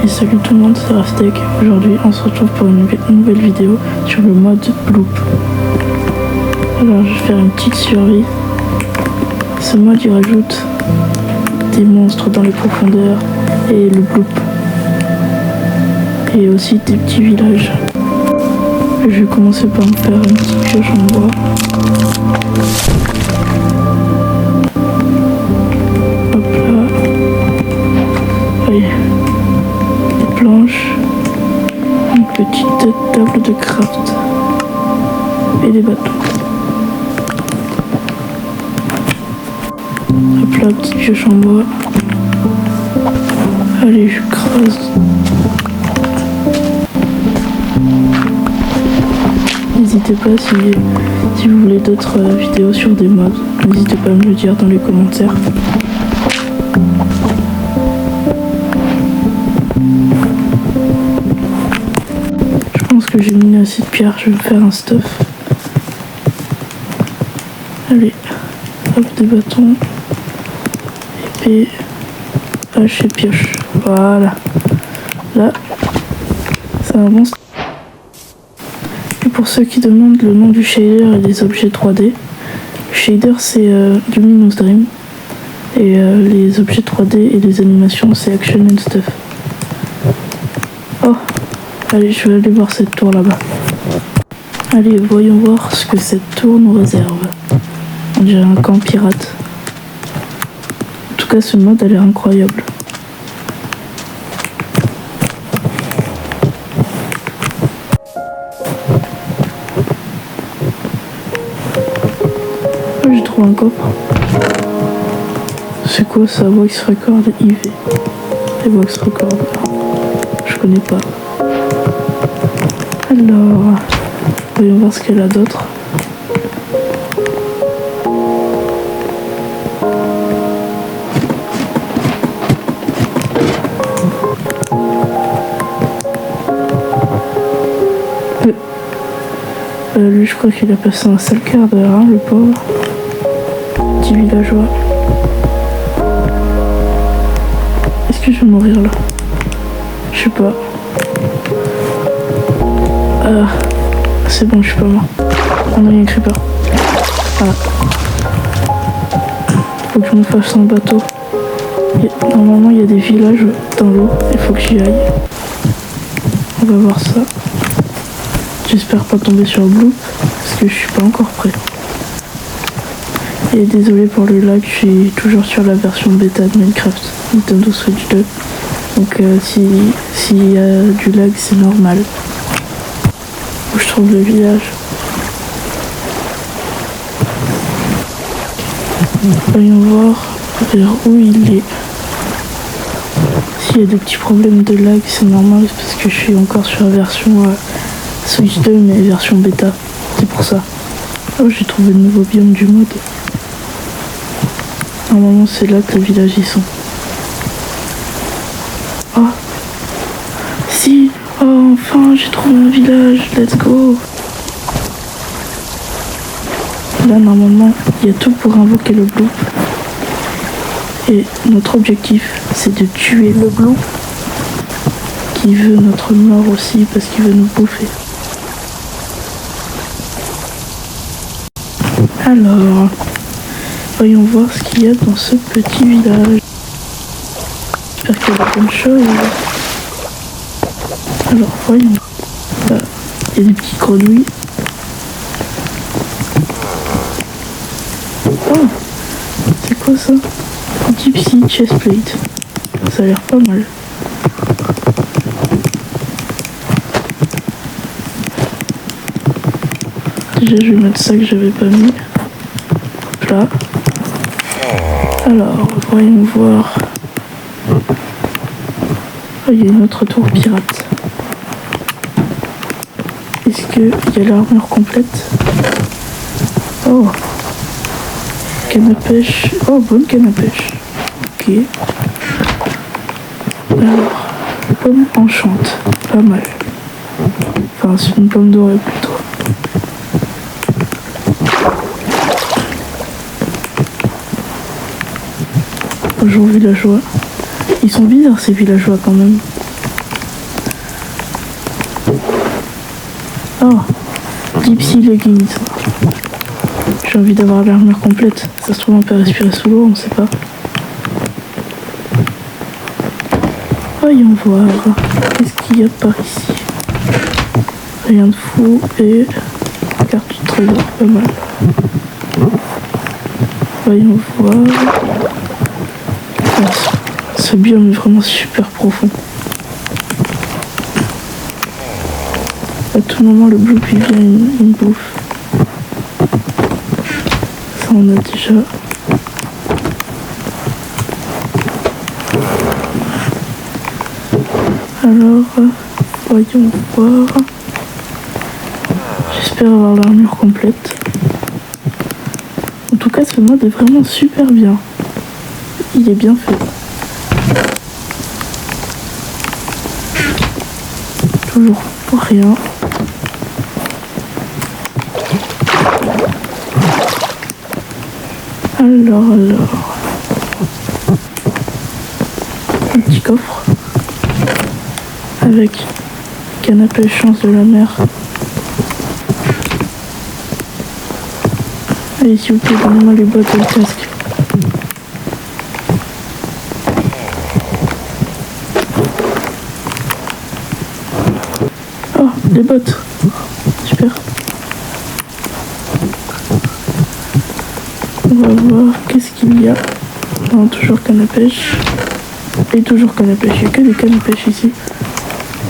Et salut tout le monde, c'est Raftek. Aujourd'hui, on se retrouve pour une nouvelle vidéo sur le mode Bloop. Alors, je vais faire une petite survie. Ce mode, il rajoute des monstres dans les profondeurs et le Bloop. Et aussi des petits villages. Je vais commencer par me faire une petite pioche en bois. Hop là. Allez. Des planches. Une petite table de craft. Et des bâtons. Hop là, petite pioche en bois. Allez, je creuse. N'hésitez pas si vous voulez d'autres vidéos sur des mods, n'hésitez pas à me le dire dans les commentaires. Je pense que j'ai mis assez de pierres, je vais faire un stuff. Allez, hop, des bâtons, épée, hache et pioche. Voilà. Là, c'est un bon stuff. Pour ceux qui demandent le nom du shader et des objets 3D, le shader c'est Luminous Dream et les objets 3D et les animations c'est Action and Stuff. Oh, allez, je vais aller voir cette tour là-bas. Allez, voyons voir ce que cette tour nous réserve. On dirait un camp pirate. En tout cas, ce mode a l'air incroyable. J'ai trouvé un coffre. C'est quoi ça? Voice Record IV. Et Voice Record. Je connais pas. Alors, voyons voir ce qu'elle a d'autre. Lui, je crois qu'il a passé un sale quart d'heure, hein, le pauvre. Petit villageois. Est-ce que je vais mourir là? Je sais pas. C'est bon, je suis pas mort. On a eu un creeper. Faut que je me fasse un bateau. Normalement, il y a des villages dans l'eau. Il faut que j'y aille. On va voir ça. J'espère pas tomber sur le Bloop parce que je suis pas encore prêt. Et désolé pour le lag, je suis toujours sur la version bêta de Minecraft Nintendo Switch 2. Donc s'il y a du lag, c'est normal. Où je trouve le village. Voyons voir vers où il est. S'il y a des petits problèmes de lag, c'est normal parce que je suis encore sur la version Switch 2 mais version bêta. C'est pour ça. Oh, j'ai trouvé le nouveau biome du mode. Normalement c'est là que les villages y sont. Oh si. Oh enfin j'ai trouvé un village. Let's go. Là normalement il y a tout pour invoquer le Bloop. Et notre objectif c'est de tuer le Bloop qui veut notre mort aussi parce qu'il veut nous bouffer. Alors, voyons voir ce qu'il y a dans ce petit village. J'espère qu'il y a de bonnes choses. Alors, voyons. Là, il y a des petites grenouilles. Oh, c'est quoi ça? Gypsy chestplate. Ça a l'air pas mal. Déjà, je vais mettre ça que j'avais pas mis. Hop là. Alors, voyons voir. Oh, il y a une autre tour pirate. Est-ce qu'il y a l'armure complète? Oh. Canne à pêche. Oh, bonne canne à pêche. Ok. Alors, pomme enchante. Pas mal. Enfin, c'est une pomme dorée plutôt. Bonjour villageois. Ils sont bizarres ces villageois quand même. Oh, Gypsy Leggings. J'ai envie d'avoir l'armure complète. Ça se trouve, on peut respirer sous l'eau, on sait pas. Voyons voir. Qu'est-ce qu'il y a par ici? Rien de fou et carte de trésor, pas mal. Voyons voir. Ah, ce biome est vraiment super profond. À tout moment, le bloop il vient, il me bouffe. Ça, on a déjà. Alors, voyons voir. J'espère avoir l'armure complète. En tout cas, ce mode est vraiment super bien. Il est bien fait. Toujours pour rien. Alors. Un petit coffre. Avec canne à pêche, chance de la mer. Allez, s'il vous plaît, donnez-moi les bottes et le casque. Oh, les bottes. Super. On va voir qu'est-ce qu'il y a. Non, toujours canne à pêche. Et toujours canne à pêche. Il n'y a que des cannes à pêche ici.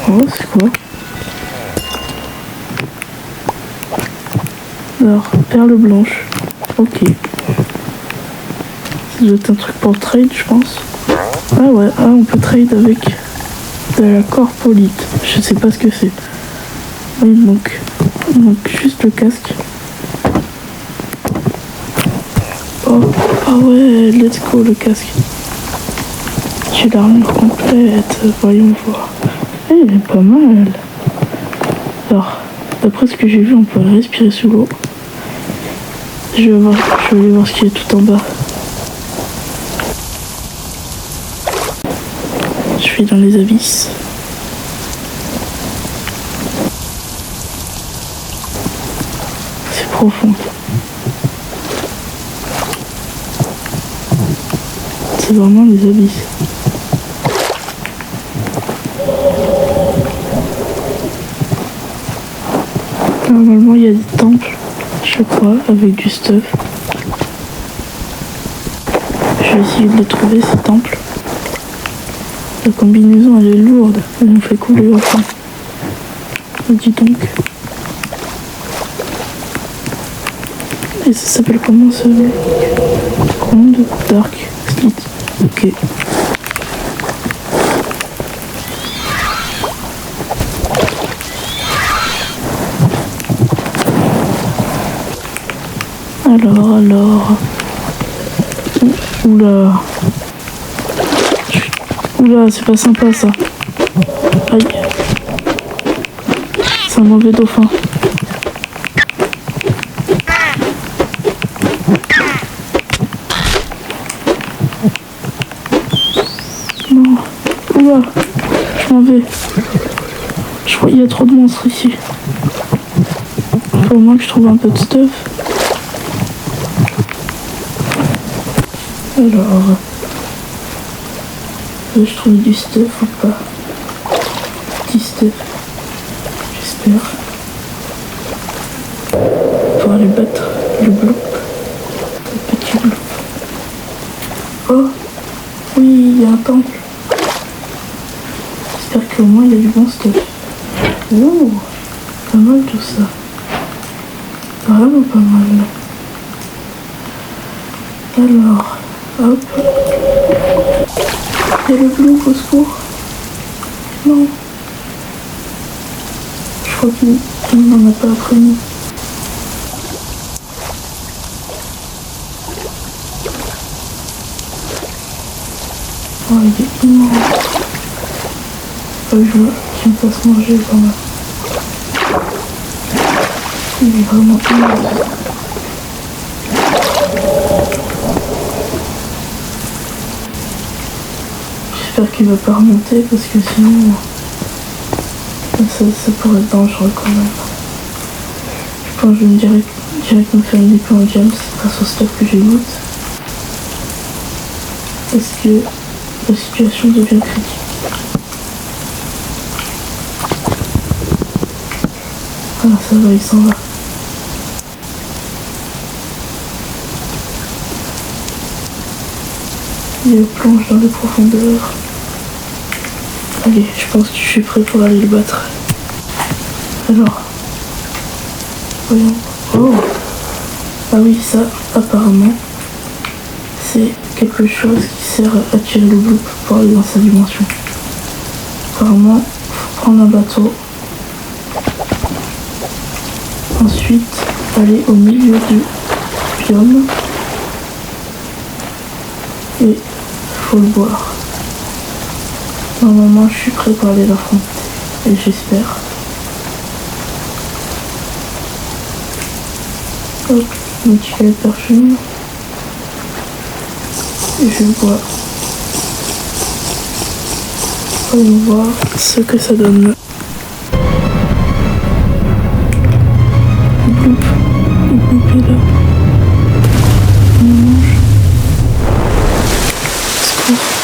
Oh, c'est quoi? Alors, perle blanche. Ok. Ça doit être un truc pour le trade, je pense. Ah ouais, ah, on peut trade avec de la corpolite. Je sais pas ce que c'est. Il manque juste le casque. Oh, ah ouais, let's go le casque. J'ai l'armure complète, voyons voir. Elle est pas mal. Alors, d'après ce que j'ai vu, on peut respirer sous l'eau. Je vais aller voir ce qu'il y a tout en bas. Je suis dans les abysses. C'est profond. C'est vraiment les abysses. Normalement, il y a des temples, je crois, avec du stuff. Je vais essayer de les trouver, ces temples. La combinaison, elle est lourde. Elle nous fait couler au fond. Dis donc. Et ça s'appelle comment ce mec? Ronde Dark Slit. Ok. Alors. Oula. Oula, c'est pas sympa ça. Aïe. C'est un mauvais dauphin. Non. Oula. Je m'en vais. Je crois qu'il y a trop de monstres ici. Faut au moins que je trouve un peu de stuff. Alors, je trouve du stuff ou pas? Petit stuff, j'espère. Pour aller battre le bloop. Le petit bloop. Oh, oui, il y a un temple. J'espère qu'au moins il y a du bon stuff. Oh, pas mal tout ça. Vraiment pas mal. Alors, hop. Il y a le bloop au secours. Non. Je crois qu'il n'en a pas après nous. Oh, il est immense. Je veux qu'il me fasse manger quand même. Il est vraiment immense. J'espère qu'il va pas remonter parce que sinon ça pourrait être dangereux quand même. Enfin, je vais direct me faire une épée en diams grâce au stuff que j'ai loot. Est-ce que la situation devient critique? Ah, ça va, il s'en va. Il y a planche dans les profondeurs. Allez, je pense que je suis prêt pour aller le battre. Alors, voyons. Oh! Ah oui, ça, apparemment, c'est quelque chose qui sert à attirer le bloop pour aller dans sa dimension. Apparemment, il faut prendre un bateau. Ensuite, aller au milieu du biome. Et il faut le boire. Normalement, je suis prêt pour aller l'affronter. Et j'espère. Hop, mon petit parfum. Et je bois. Voyons voir ce que ça donne. Le bloop est là. On mange. Secours.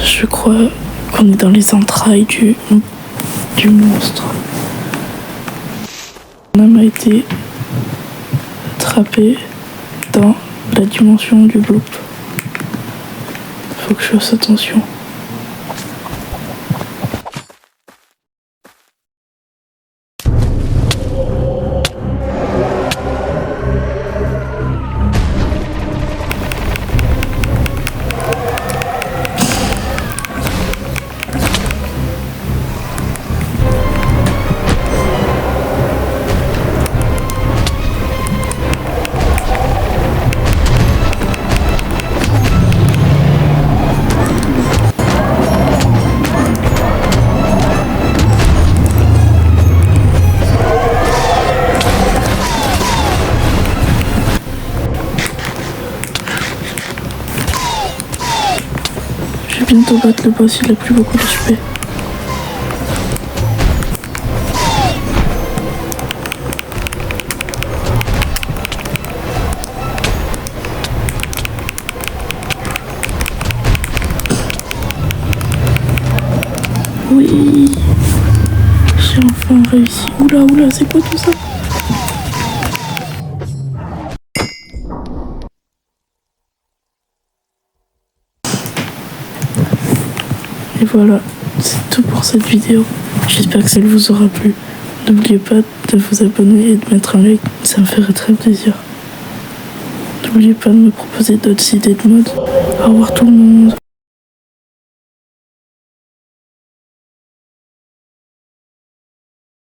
Je crois qu'on est dans les entrailles du monstre. Mon âme a été attrapée dans la dimension du bloop. Faut que je fasse attention. Je vais bientôt battre le boss, il a plus beaucoup d'HP. Oui, j'ai enfin réussi. Oula, c'est quoi tout ça? Et voilà, c'est tout pour cette vidéo. J'espère que ça vous aura plu. N'oubliez pas de vous abonner et de mettre un like, ça me ferait très plaisir. N'oubliez pas de me proposer d'autres idées de mode. Au revoir tout le monde.